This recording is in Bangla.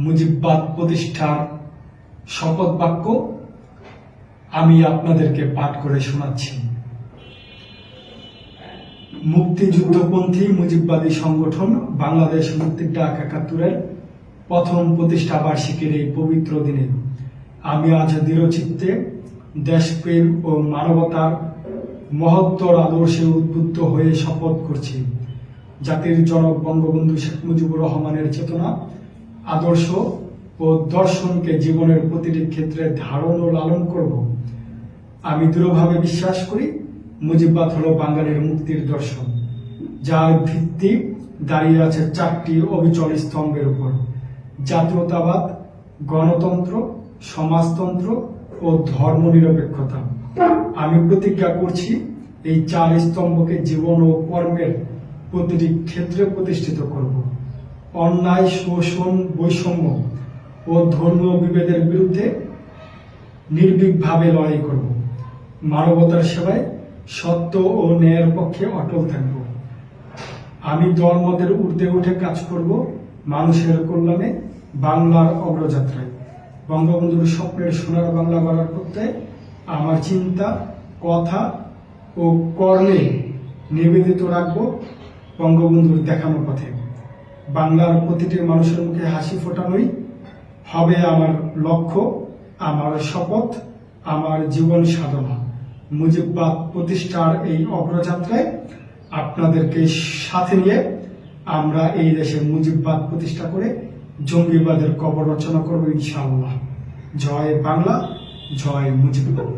মুজিববাদ প্রতিষ্ঠার শপথ বাক্য আমি আপনাদেরকে পাঠ করে শোনাচ্ছি। মুক্তিযুদ্ধপন্থী মুজিববাদী সংগঠন বাংলাদেশ মুক্তির ডাক ৭১-এর প্রথম প্রতিষ্ঠা বার্ষিকীর এই পবিত্র দিনে আমি আজ দৃঢ়চিত্তে দেশপ্রেম ও মানবতার মহত্তর আদর্শে উদ্বুদ্ধ হয়ে শপথ করছি। জাতির জনক বঙ্গবন্ধু শেখ মুজিবুর রহমানের চেতনা, আদর্শ ও দর্শনকে জীবনের প্রতিটি ক্ষেত্রে ধারণ ও লালন করব। আমি দৃঢ়ভাবে বিশ্বাস করি মুজিববাদ হলো বাঙালির মুক্তির দর্শন, যার ভিত্তি দাঁড়িয়ে আছে ৪টি অবিচল স্তম্ভের উপর: জাতীয়তাবাদ, গণতন্ত্র, সমাজতন্ত্র ও ধর্মনিরপেক্ষতা। আমি প্রতিজ্ঞা করছি এই ৪ স্তম্ভকে জীবন ও কর্মের প্রতিটি ক্ষেত্রে প্রতিষ্ঠিত করব। অন্যায়, শোষণ, বৈষম্য ও ধর্মীয় বিভেদের বিরুদ্ধে নির্ভীকভাবে লড়াই করব। মানবতার সেবায় সত্য ও ন্যায়ের পক্ষে অটল থাকব। আমি দলমতের ঊর্ধ্বে উঠে কাজ করব মানুষের কল্যাণে, বাংলার অগ্রযাত্রায়। বঙ্গবন্ধুর স্বপ্নের সোনার বাংলা গড়ার করতে আমার চিন্তা, কথা ও কর্মে নিবেদিত রাখব বঙ্গবন্ধুর দেখানো পথে। বাংলার প্রতিটি মানুষের মুখে হাসি ফোটানোই হবে আমার লক্ষ্য, আমার শপথ, আমার জীবন সাধনা। মুজিববাদ প্রতিষ্ঠার এই অগ্রযাত্রায় আপনাদেরকে সাথে নিয়ে আমরা এই দেশে মুজিববাদ প্রতিষ্ঠা করে জঙ্গিবাদের কবর রচনা করব ইনশাআল্লাহ। জয় বাংলা, জয় মুজিববাদ।